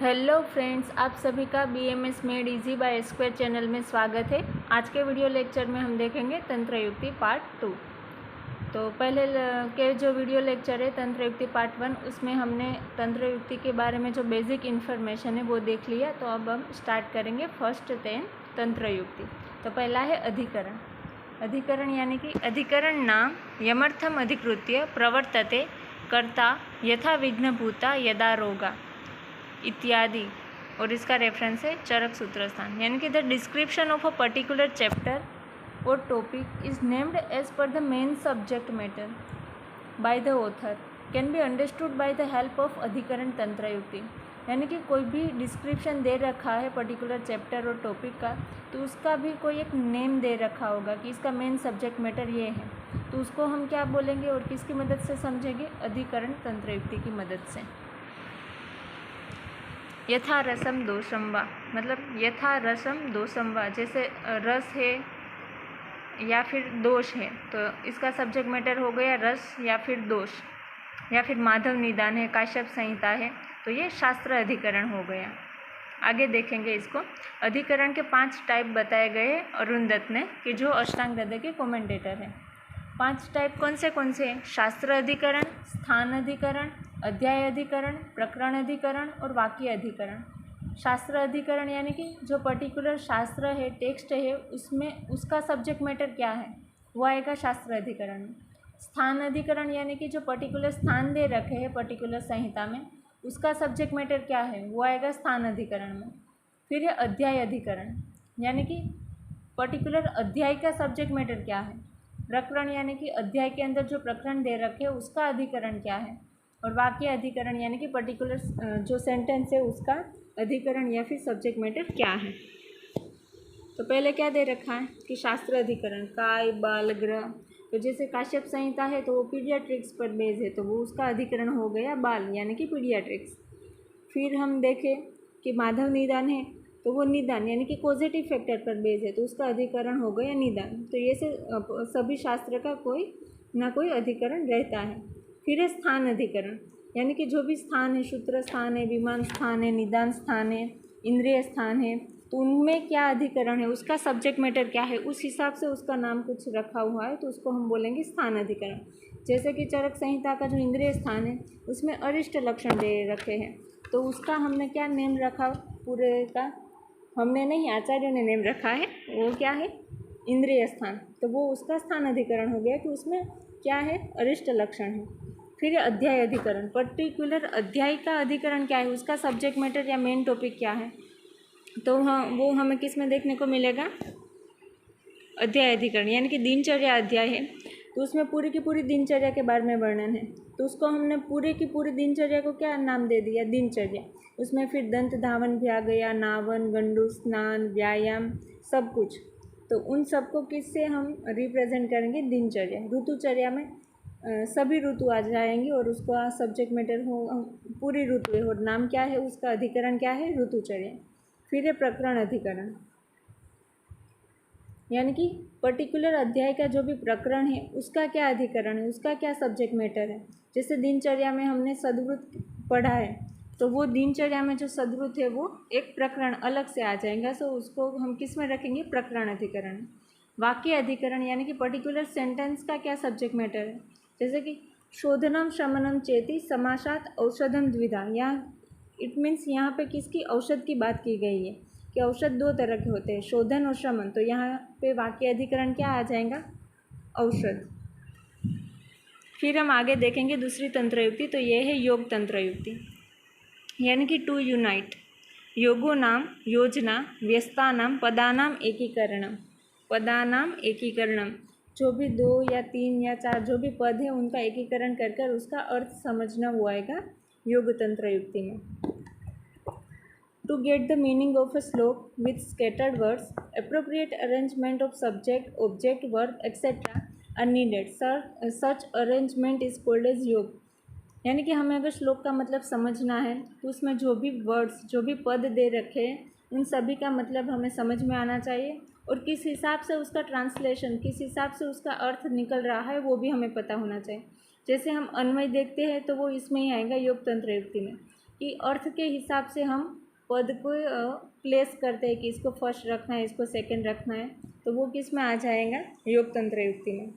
Hello friends, आप सभी का BMS made easy bye square channel में स्वागत है। आज के वीडियो लेक्चर में हम देखेंगे तंत्र युक्ति पार्ट 2। तो पहले के जो वीडियो लेक्चर है तंत्र युक्ति पार्ट 1, उसमें हमने तंत्र युक्ति के बारे में जो बेसिक इन्फॉर्मेशन है वो देख लिया। तो अब हम स्टार्ट करेंगे फर्स्ट 10 तंत्र युक्ति। तो पहला है अधिकरण। अधिकरण यानी कि अधिकरण नाम यमर्थम अधिकृत्य प्रवर्तते कर्ता यथा विघ्नभूता यदा रोगा इत्यादि। और इसका रेफरेंस है चरक सूत्र स्थान। यानी कि the description of a particular chapter और topic is named as per the main subject matter by the author can be understood by the help of अधिकरण तंत्र युक्ति। यानी कि कोई भी डिस्क्रिप्शन दे रखा है पर्टिकुलर चैप्टर और टॉपिक का, तो उसका भी कोई एक नेम दे रखा होगा कि इसका मेन सब्जेक्ट मैटर ये है, तो उसको हम क्या बोलेंगे और किसकी मदद से समझेंगे? अधिकरण तंत्र युक्ति की मदद से। यथा रसम दोषम वा, मतलब यथा रसम दोषम वा, जैसे रस है या फिर दोष है तो इसका सब्जेक्ट मैटर हो गया रस या फिर दोष, या फिर माधव निदान है, काश्यप संहिता है, तो ये शास्त्र अधिकरण हो गया। आगे देखेंगे इसको। अधिकरण के 5 टाइप बताए गए अरुण दत्त ने, कि जो अष्टांग हृदय के कमेंटेटर हैं। 5 टाइप कौन से हैं? शास्त्र अधिकरण, स्थान अधिकरण, अध्याय अधिकरण, प्रकरण अधिकरण और वाक्य अधिकरण। शास्त्र अधिकरण यानी कि जो पर्टिकुलर शास्त्र है, टेक्स्ट है, उसमें उसका सब्जेक्ट मैटर क्या है, वो आएगा शास्त्र अधिकरण में। स्थान अधिकरण यानी कि जो पर्टिकुलर स्थान दे रखे हैं पर्टिकुलर संहिता में, उसका सब्जेक्ट मैटर क्या है, वो आएगा स्थान अधिकरण में। फिर है अध्याय अधिकरण, यानी कि पर्टिकुलर अध्याय का सब्जेक्ट मैटर क्या है। प्रकरण यानी कि अध्याय के अंदर जो प्रकरण दे रखे उसका अधिकरण क्या है। और वाक्य अधिकरण यानी कि पर्टिकुलर जो सेंटेंस है उसका अधिकरण या फिर सब्जेक्ट मैटर क्या है। तो पहले क्या दे रखा है कि शास्त्र अधिकरण काय बाल ग्रह, तो जैसे काश्यप संहिता है तो वो पीडियाट्रिक्स पर बेस है, तो वो उसका अधिकरण हो गया बाल यानी कि पीडियाट्रिक्स। फिर हम देखें कि माधव निदान है तो वो निदान यानी कि पॉजिटिव फैक्टर पर बेस है, तो उसका अधिकरण हो गया निदान। तो ये से सभी शास्त्र का कोई ना कोई अधिकरण रहता है। फिर है स्थान अधिकरण, यानी कि जो भी स्थान है, सूत्र स्थान है, विमान स्थान है, निदान स्थान है, इंद्रिय स्थान है, तो उनमें क्या अधिकरण है, उसका सब्जेक्ट मैटर क्या है, उस हिसाब से उसका नाम कुछ रखा हुआ है, तो उसको हम बोलेंगे स्थान अधिकरण। जैसे कि चरक संहिता का जो इंद्रिय स्थान है उसमें अरिष्ट लक्षण दे रखे हैं, तो उसका हमने क्या नेम रखा, पूरे का हमने नहीं, आचार्यों ने नेम रखा है, वो क्या है, इंद्रिय स्थान, तो वो उसका स्थान अधिकरण हो गया कि उसमें क्या है, अरिष्ट लक्षण है। फिर अध्याय अधिकरण, पर्टिकुलर अध्याय का अधिकरण क्या है, उसका सब्जेक्ट मैटर या मेन टॉपिक क्या है, तो हाँ वो हमें किस में देखने को मिलेगा, अध्याय अधिकरण। यानी कि दिनचर्या अध्याय है तो उसमें पूरी की पूरी दिनचर्या के बारे में वर्णन है, तो उसको हमने पूरी की पूरी दिनचर्या को क्या नाम दे दिया, दिनचर्या। उसमें फिर दंत धावन भी आ गया, नावन, गंडू, स्नान, व्यायाम, सब कुछ। तो उन सबको किससे हम रिप्रेजेंट करेंगे, दिनचर्या। ऋतुचर्या में सभी ऋतु आ जाएंगी और उसका सब्जेक्ट मैटर हो पूरी ऋतु है, और नाम क्या है, उसका अधिकरण क्या है, ऋतुचर्या। फिर है प्रकरण अधिकरण, यानी कि पर्टिकुलर अध्याय का जो भी प्रकरण है उसका क्या अधिकरण है, उसका क्या सब्जेक्ट मैटर है। जैसे दिनचर्या में हमने सद्वृत पढ़ा है, तो वो दिनचर्या में जो सद्वृत है वो एक प्रकरण अलग से आ जाएगा, तो उसको हम किस में रखेंगे, प्रकरण अधिकरण। वाक्य अधिकरण यानी कि पर्टिकुलर सेंटेंस का क्या सब्जेक्ट मैटर है। जैसे कि शोधनम शमनम चेति समासात औषधम द्विधा, यहाँ इट मीन्स यहाँ पे किसकी, औषध की बात की गई है कि औषध 2 तरह के होते हैं, शोधन और शमन, तो यहाँ पे वाक्य अधिकरण क्या आ जाएगा, औषध। फिर हम आगे देखेंगे दूसरी तंत्र युक्ति, तो ये है योग तंत्र युक्ति, यानी कि टू यूनाइट। योगो नाम योजना व्यस्तानाम पदानाम एकीकरणम, पदानाम एकीकरणम, जो भी 2 या 3 या 4 जो भी पद है उनका एकीकरण कर कर उसका अर्थ समझना, वो आएगा योग तंत्र युक्ति में। To get the meaning of a slok with scattered words, appropriate arrangement of subject, object, verb, etc. are needed. Such arrangement is called as योग। यानी कि हमें अगर श्लोक का मतलब समझना है तो उसमें जो भी वर्ड्स, जो भी पद दे रखे हैं, उन सभी का मतलब हमें समझ में आना चाहिए, और किस हिसाब से उसका ट्रांसलेशन, किस हिसाब से उसका अर्थ निकल रहा है, वो भी हमें पता होना चाहिए। जैसे हम अन्वय देखते हैं तो वो इसमें ही आएगा योग तंत्र युक्ति में, कि अर्थ के हिसाब से हम पद को प्लेस करते हैं कि इसको फर्स्ट रखना है, इसको सेकंड रखना है, तो वो किस में आ जाएगा, योग तंत्र युक्ति में।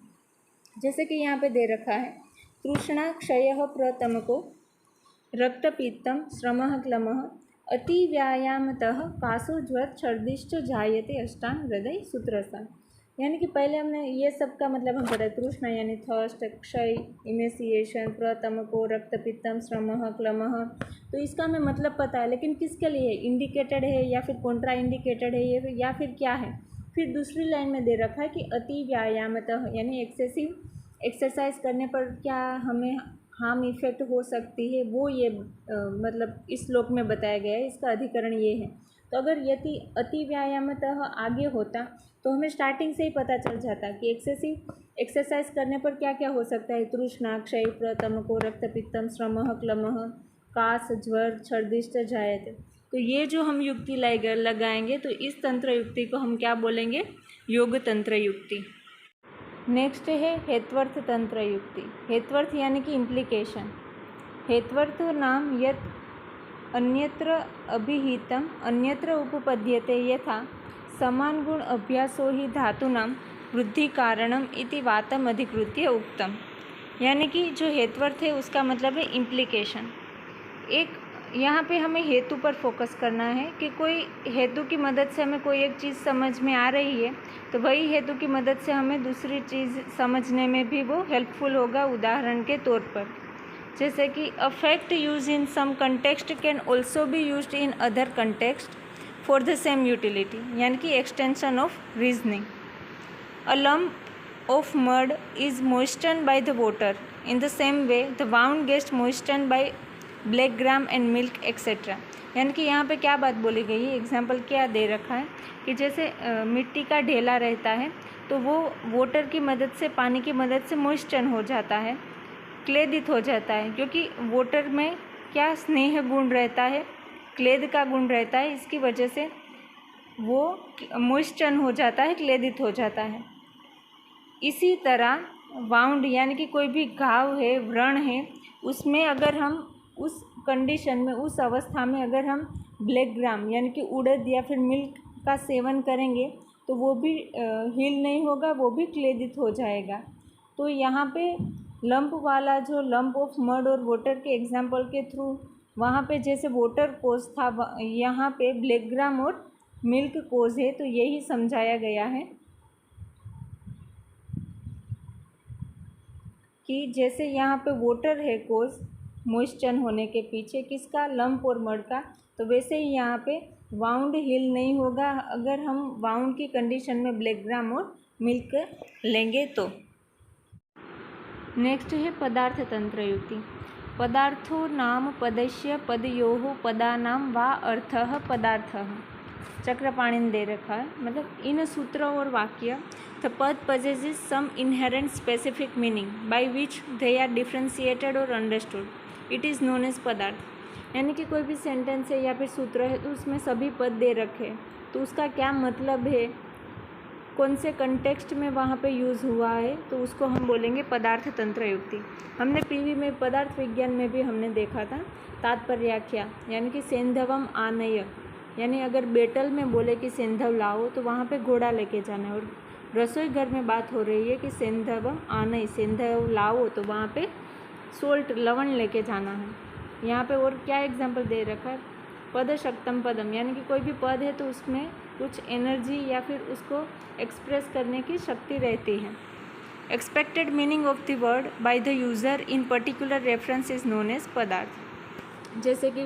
जैसे कि यहाँ पे दे रखा है तृष्णा क्षयः प्रतमको रक्तपित्तम श्रमः क्लमः अति व्यायामतः कासो ज्वर छर्दिश्च जायते अष्टांग हृदय सूत्रसा। यानी कि पहले हमने ये सब का मतलब हम पढ़ा, तृष्णा यानी थर्स्ट, क्षय इमेसिएशन, प्रतमको रक्तपित्तम श्रमः क्लमः, तो इसका हमें मतलब पता है, लेकिन किसके लिए इंडिकेटेड है या फिर कॉन्ट्रा इंडिकेटेड है ये या फिर क्या है। फिर दूसरी लाइन में दे रखा है कि अति व्यायामतः यानी एक्सेसिव एक्सरसाइज करने पर क्या हमें हार्म इफेक्ट हो सकती है, वो ये मतलब इस श्लोक में बताया गया है, इसका अधिकरण ये है। तो अगर यदि अति व्यायामतः आगे होता तो हमें स्टार्टिंग से ही पता चल जाता कि एक्सेसिव एक्सरसाइज करने पर क्या क्या हो सकता है, तृष्णा क्षय प्रतमको रक्तपित्तम श्रमः क्लमः कास ज्वर छर्दिश्च जायते। तो ये जो हम युक्ति लगाएंगे तो इस तंत्र युक्ति को हम क्या बोलेंगे, योग तंत्र युक्ति। नेक्स्ट है हेत्वर्थ तंत्र युक्ति। हेत्वर्थ यानी कि इम्प्लीकेशन। हेत्वर्थ नाम यत् अन्यत्र अभिहितम अन्यत्र उपपद्यते यथा समान गुण अभ्यासो ही धातूनां वृद्धि कारणम इति वातम अधिकृत्य उक्तम। यानी कि जो हेत्वर्थ है उसका मतलब है इम्प्लीकेशन। एक यहाँ पे हमें हेतु पर फोकस करना है कि कोई हेतु की मदद से हमें कोई एक चीज़ समझ में आ रही है तो वही हेतु की मदद से हमें दूसरी चीज़ समझने में भी वो हेल्पफुल होगा। उदाहरण के तौर पर जैसे कि a fact use in some context can also be used in other context for the same utility, यानी कि extension of reasoning. A lump of mud is moistened by the water. In the same way the wound gets moistened by black gram and milk etcetera. यानी कि यहाँ पे क्या बात बोली गई है, एग्जाम्पल क्या दे रखा है कि जैसे मिट्टी का ढेला रहता है तो वो वाटर की मदद से, पानी की मदद से मॉइस्चर हो जाता है, क्लेदित हो जाता है, क्योंकि वाटर में क्या स्नेह गुण रहता है, क्लेद का गुण रहता है, इसकी वजह से वो मॉइस्चर हो जाता है, क्लेदित हो जाता है। इसी तरह वाउंड यानी कि कोई भी घाव है, व्रण है, उसमें अगर हम उस कंडीशन में, उस अवस्था में अगर हम ब्लैक ग्राम यानी कि उड़द या फिर मिल्क का सेवन करेंगे तो वो भी हील नहीं होगा, वो भी क्लेदित हो जाएगा। तो यहाँ पे लंप वाला जो लंप ऑफ मड और वाटर के एग्जाम्पल के थ्रू वहाँ पे जैसे वाटर कोज था, यहाँ पे ब्लैक ग्राम और मिल्क कोज है, तो यही समझाया गया है कि जैसे यहाँ पे वाटर है कोज मॉइस्चर होने के पीछे किसका, लंप और मड का, तो वैसे ही यहाँ पे वाउंड हील नहीं होगा अगर हम वाउंड की कंडीशन में ब्लैक ग्राम और मिल्क लेंगे तो। नेक्स्ट है पदार्थ तंत्र युक्ति। पदार्थो नाम पदस्य पदयोः पदानां वा अर्थः पदार्थः। चक्रपाणि ने दे रखा है, मतलब इन सूत्र और वाक्य द पद possesses some inherent specific meaning by which they are differentiated or understood. It is known as पदार्थ। यानी कि कोई भी सेंटेंस है या फिर सूत्र है तो उसमें सभी पद दे रखे, तो उसका क्या मतलब है, कौन से कंटेक्स्ट में वहाँ पे यूज़ हुआ है, तो उसको हम बोलेंगे पदार्थ तंत्र युक्ति। हमने पीवी में पदार्थ विज्ञान में भी हमने देखा था तात्पर्याख्या, यानी कि सेंधवम आनय, यानी अगर बेटल में बोले कि सेंधव लाओ तो वहाँ पे घोड़ा लेके जाना है, और रसोई घर में बात हो रही है कि सेंधवम आनय, सेंधव लाओ तो वहाँ पे सोल्ट लवण लेके जाना है। यहाँ पे और क्या एग्जाम्पल दे रखा है, पद शक्तम पदम, यानी कि कोई भी पद है तो उसमें कुछ एनर्जी या फिर उसको एक्सप्रेस करने की शक्ति रहती है। Expected meaning of the word by the user in particular reference is known as पदार्थ। जैसे कि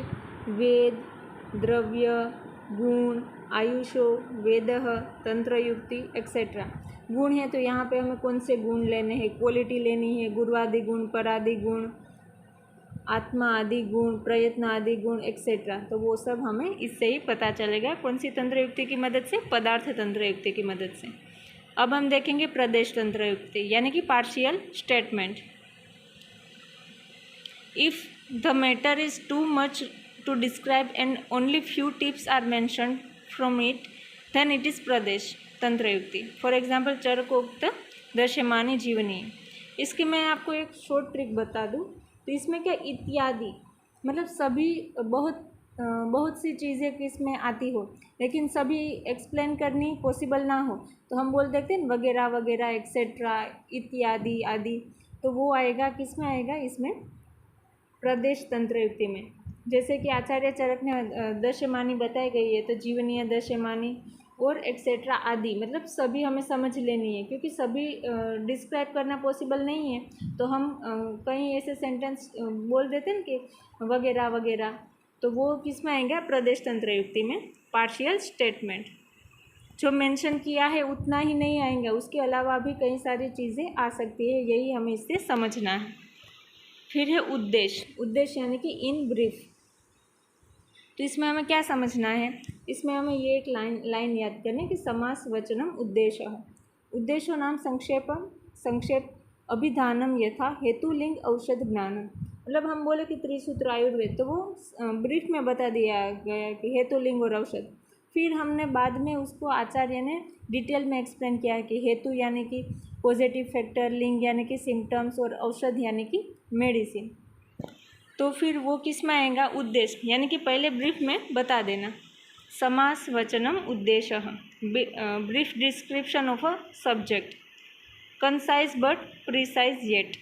वेद, द्रव्य, गुण, आयुषो, वेदः, तंत्र युक्ति एक्सेट्रा। गुण है तो यहाँ पे हमें कौन से गुण लेने हैं, क्वालिटी लेनी है, गुरुआदि गुण, परादि गुण, आत्मा आदि गुण, प्रयत्न आदि गुण एक्सेट्रा, तो वो सब हमें इससे ही पता चलेगा। कौन सी तंत्र युक्ति की मदद से, पदार्थ तंत्र युक्ति की मदद से। अब हम देखेंगे प्रदेश तंत्र युक्ति, यानी कि partial statement. If the matter is too much to describe and only few tips are mentioned from it then it is प्रदेश तंत्र युक्ति। फॉर एग्जाम्पल चरकोक्त दृश्यमानी जीवनी। इसकी मैं आपको एक शॉर्ट ट्रिक बता दूं, तो इसमें क्या इत्यादि मतलब सभी बहुत सी चीज़ें किसमें आती हो लेकिन सभी एक्सप्लेन करनी पॉसिबल ना हो तो हम बोल देते हैं वगैरह वगैरह एक्सेट्रा इत्यादि आदि। तो वो आएगा किस में आएगा, इसमें प्रदेश तंत्र युक्ति में। जैसे कि आचार्य चरक ने दशमानी बताई गई है तो जीवनीय दशमानी और एक्सेट्रा आदि, मतलब सभी हमें समझ लेनी है क्योंकि सभी डिस्क्राइब करना पॉसिबल नहीं है। तो हम कहीं ऐसे सेंटेंस बोल देते हैं कि वगैरह वगैरह, तो वो किस में आएगा, प्रदेश तंत्र युक्ति में। पार्शियल स्टेटमेंट जो मेंशन किया है उतना ही नहीं आएगा, उसके अलावा भी कई सारी चीज़ें आ सकती है, यही हमें इससे समझना है। फिर है उद्देश्य। उद्देश्य यानी कि इन ब्रीफ। तो इसमें हमें क्या समझना है, इसमें हमें ये एक लाइन याद करनी है कि समास वचनम उद्देश्य। उद्देश्य नाम संक्षेप अभिधानम यथा हेतुलिंग औषध ज्ञानम। मतलब हम बोले कि त्रिसूत्र आयुर्वेद, तो वो ब्रीफ में बता दिया गया कि हेतुलिंग और औषध। फिर हमने बाद में उसको आचार्य ने डिटेल में एक्सप्लेन किया है कि हेतु यानी कि पॉजिटिव फैक्टर, लिंग यानी कि सिम्टम्स और औषध यानी कि मेडिसिन। तो फिर वो किस में आएगा, उद्देश्य, यानी कि पहले ब्रीफ में बता देना। समास वचनम उद्देश्य, brief description of a subject, concise but precise yet,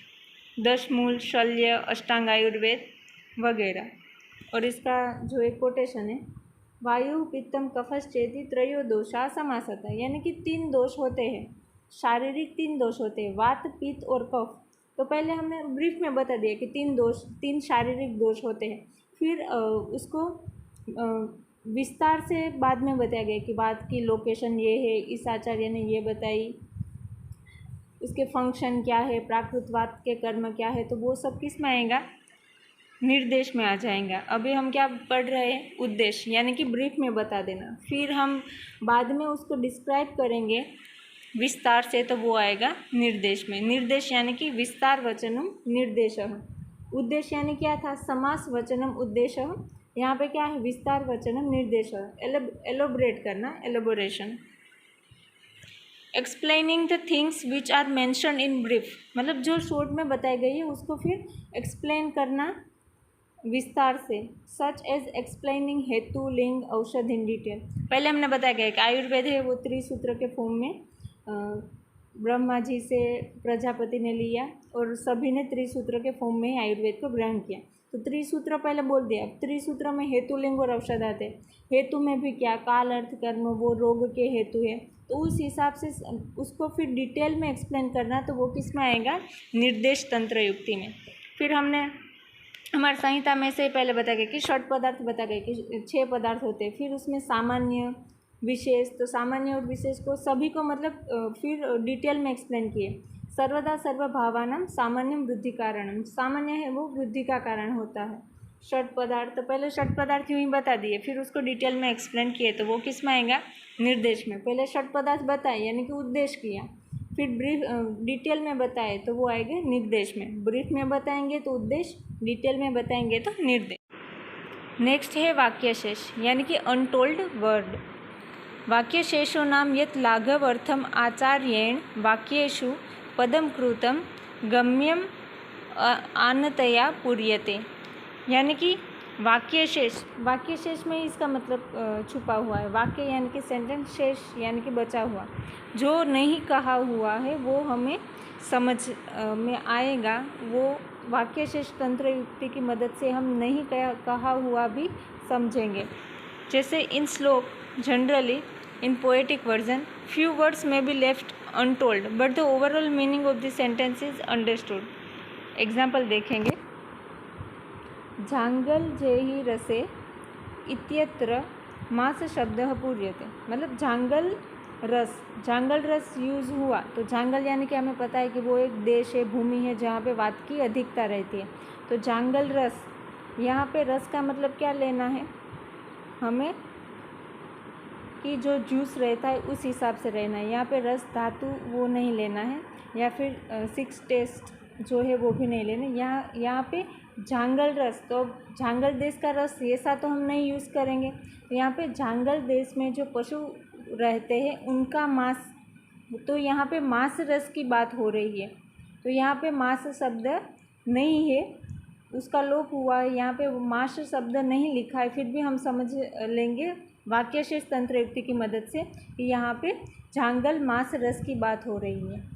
दशमूल, शल्य, अष्टांग आयुर्वेद वगैरह। और इसका जो एक कोटेशन है, वायु पित्तम कफश्चेति त्रयो दोषा समासतः, यानी कि 3 दोष होते हैं, शारीरिक 3 दोष होते हैं, वात पित्त और कफ। तो पहले हमने ब्रीफ में बता दिया कि 3 शारीरिक दोष होते हैं। फिर उसको विस्तार से बाद में बताया गया कि वात की लोकेशन ये है, इस आचार्य ने ये बताई, उसके फंक्शन क्या है, प्राकृतवात के कर्म क्या है, तो वो सब किस में आएगा, निर्देश में आ जाएगा। अभी हम क्या पढ़ रहे हैं, उद्देश्य, यानी कि ब्रीफ में बता देना। फिर हम बाद में उसको डिस्क्राइब करेंगे विस्तार से, तो वो आएगा निर्देश में। निर्देश यानी कि विस्तार वचनम निर्देशः। उद्देश्य यानी क्या था, समास वचनम उद्देश्य। यहाँ पे क्या है, विस्तार वचनम निर्देशः, एलोबरेट करना, elaboration. Explaining the things which are mention in brief, मतलब जो शॉर्ट में बताई गई है उसको फिर एक्सप्लेन करना विस्तार से। सच एज एक्सप्लेनिंग हेतु, लिंग, औषध इन डिटेल। पहले हमने बताया गया कि आयुर्वेद है वो त्रिसूत्र के फॉर्म में ब्रह्मा जी से प्रजापति ने लिया और सभी ने त्रिसूत्र के फॉर्म में आयुर्वेद को ग्रहण किया। तो त्रिसूत्र पहले बोल दिया। त्रिसूत्र में हेतु, लिंग और औषध आते। हेतु में भी क्या, काल, अर्थ, कर्म, वो रोग के हेतु है, तो उस हिसाब से उसको फिर डिटेल में एक्सप्लेन करना, तो वो किस में आएगा, निर्देश तंत्र युक्ति में। फिर हमने हमारे संहिता में से पहले बताया गया कि षट पदार्थ बता गए कि 6 पदार्थ होते हैं। फिर उसमें सामान्य, विशेष, तो सामान्य और विशेष को सभी को मतलब फिर डिटेल में एक्सप्लेन किए। सर्वदा सर्वभावानां सामान्यम वृद्धि कारणम, सामान्य है वो वृद्धि का कारण होता है। षट पदार्थ, तो पहले षट पदार्थ यूँ ही बता दिए, फिर उसको डिटेल में एक्सप्लेन किए, तो वो किस में आएगा, निर्देश में। पहले षट पदार्थ बताए यानी कि उद्देश्य किया, फिर ब्रीफ डिटेल में बताए तो वो आएगा निर्देश में। ब्रीफ में बताएंगे तो उद्देश्य, डिटेल में बताएंगे तो निर्देश। नेक्स्ट है वाक्यशेष, यानी कि अनटोल्ड वर्ड। वाक्यशेषो नाम यत् लाघवर्थम आचार्येण वाक्येषु पदम कृतं गम्यम आनतया पूर्यते, यानी कि वाक्यशेष में इसका मतलब छुपा हुआ है। वाक्य यानी कि सेंटेंस, शेष यानी कि बचा हुआ, जो नहीं कहा हुआ है वो हमें समझ में आएगा। वो वाक्यशेष तंत्र युक्ति की मदद से हम नहीं कहा हुआ भी समझेंगे। जैसे इन श्लोक generally in poetic version few words में be left untold but the overall meaning of the sentence is understood. Example देखेंगे, झांगल जेहि रसे इत्यत्र मास शब्द पूर्यते, मतलब झांगल रस यूज़ हुआ, तो झांगल यानी कि हमें पता है कि वो एक देश है, भूमि है जहाँ पे वात की अधिकता रहती है। तो झांगल रस, यहाँ पे रस का मतलब क्या लेना है हमें, कि जो जूस रहता है उस हिसाब से रहना है। यहाँ पे रस धातु वो नहीं लेना है, या फिर 6 टेस्ट जो है वो भी नहीं लेना। यहाँ पे झांगल रस, तो झांगल देश का रस ऐसा तो हम नहीं यूज़ करेंगे। तो यहाँ पे झांगल देश में जो पशु रहते हैं उनका मांस, तो यहाँ पे मांस रस की बात हो रही है। तो यहाँ पे मांस शब्द नहीं है, उसका लोप हुआ है। यहाँ पे मास शब्द नहीं लिखा है, फिर भी हम समझ लेंगे वाक्यशेष तंत्र युक्ति की मदद से कि यहाँ पे झांगल मास रस की बात हो रही है।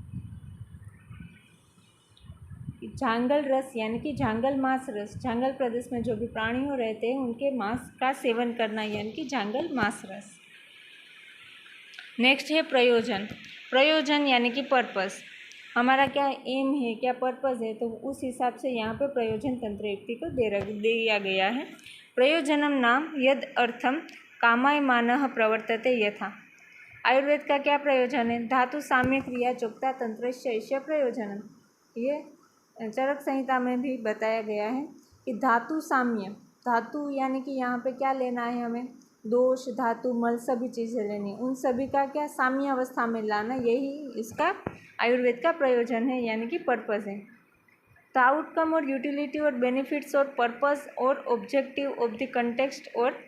झांगल रस यानी कि झांगल मास रस, झांगल प्रदेश में जो भी प्राणियों रहते हैं उनके मांस का सेवन करना यानी कि झांगल मास रस। नेक्स्ट है प्रयोजन। प्रयोजन यानी कि पर्पस, हमारा क्या एम है, क्या पर्पस है, तो उस हिसाब से यहाँ पे प्रयोजन तंत्र युक्ति को दिया गया है। प्रयोजनम नाम यद अर्थम कामायमानः प्रवर्तते यथा। आयुर्वेद का क्या प्रयोजन है? धातु साम्य क्रिया चोक्ता तंत्रस्य प्रयोजनम। ये चरक संहिता में भी बताया गया है कि धातु साम्य, धातु यानी कि यहाँ पे क्या लेना है हमें, दोष धातु मल सभी चीज़ें लेनी है, उन सभी का क्या साम्य अवस्था में लाना, यही इसका आयुर्वेद का प्रयोजन है यानी कि पर्पस है। द आउटकम और यूटिलिटी और बेनिफिट्स और पर्पस और ऑब्जेक्टिव ऑफ द कंटेक्स्ट और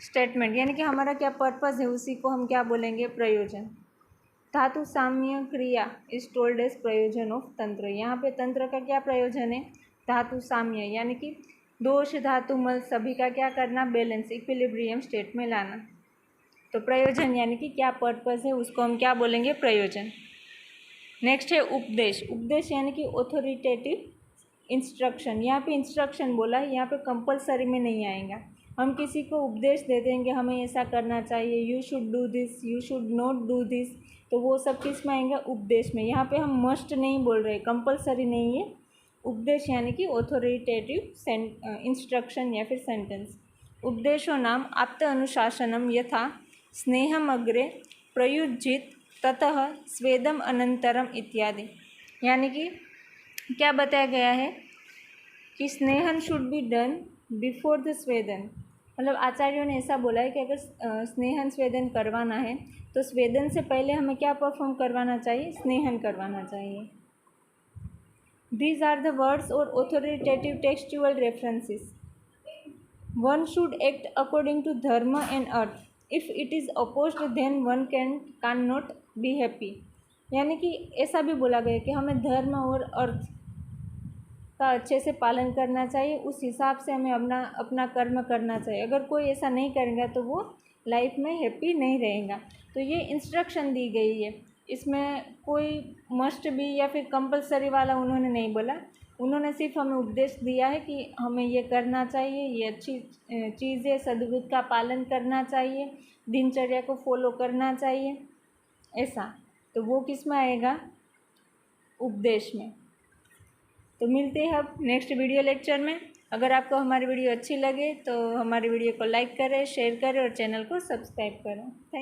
स्टेटमेंट, यानी कि हमारा क्या पर्पस है उसी को हम क्या बोलेंगे, प्रयोजन। धातु साम्य क्रिया इज टोल्ड एज प्रयोजन ऑफ तंत्र। यहाँ पे तंत्र का क्या प्रयोजन है, धातु साम्य यानी कि दोष धातु मल सभी का क्या करना, बैलेंस इक्विलिब्रियम स्टेट में लाना। तो प्रयोजन यानी कि क्या पर्पस है उसको हम क्या बोलेंगे, प्रयोजन। नेक्स्ट है उपदेश। उपदेश यानी कि ऑथोरिटेटिव इंस्ट्रक्शन। यहाँ पे इंस्ट्रक्शन बोला है, यहाँ पे कंपलसरी में नहीं आएगा। हम किसी को उपदेश दे देंगे हमें ऐसा करना चाहिए, you should do this, you should not do this, तो वो सब किस में आएगा, उपदेश में। यहाँ पे हम मस्ट नहीं बोल रहे, कंपलसरी नहीं है। उपदेश यानी कि ऑथोरिटेटिव इंस्ट्रक्शन या फिर सेंटेंस। उपदेशो नाम आप्त अनुशासनम यथा स्नेहम अग्रे प्रयुज्यित ततः स्वेदम अनंतरम इत्यादि। यानी कि क्या बताया गया है कि स्नेहन should be done before the स्वेदन। मतलब आचार्यों ने ऐसा बोला है कि अगर स्नेहन स्वेदन करवाना है तो स्वेदन से पहले हमें क्या परफॉर्म करवाना चाहिए, स्नेहन करवाना चाहिए। दीज आर द वर्ड्स और authoritative textual references. One should act according to dharma and artha, if it is opposed then one can not be happy. यानी कि ऐसा भी बोला गया कि हमें धर्म और अर्थ का अच्छे से पालन करना चाहिए, उस हिसाब से हमें अपना कर्म करना चाहिए। अगर कोई ऐसा नहीं करेगा तो वो लाइफ में हैप्पी नहीं रहेगा। तो ये इंस्ट्रक्शन दी गई है, इसमें कोई मस्ट भी या फिर कंपलसरी वाला उन्होंने नहीं बोला। उन्होंने सिर्फ हमें उपदेश दिया है कि हमें ये करना चाहिए, ये अच्छी चीज़ है, सद्बुद्धि का पालन करना चाहिए, दिनचर्या को फॉलो करना चाहिए, ऐसा। तो वो किस में आएगा, उपदेश में। तो मिलते हैं अब नेक्स्ट वीडियो लेक्चर में। अगर आपको हमारी वीडियो अच्छी लगे तो हमारी वीडियो को लाइक करें, शेयर करें और चैनल को सब्सक्राइब करें। थैंक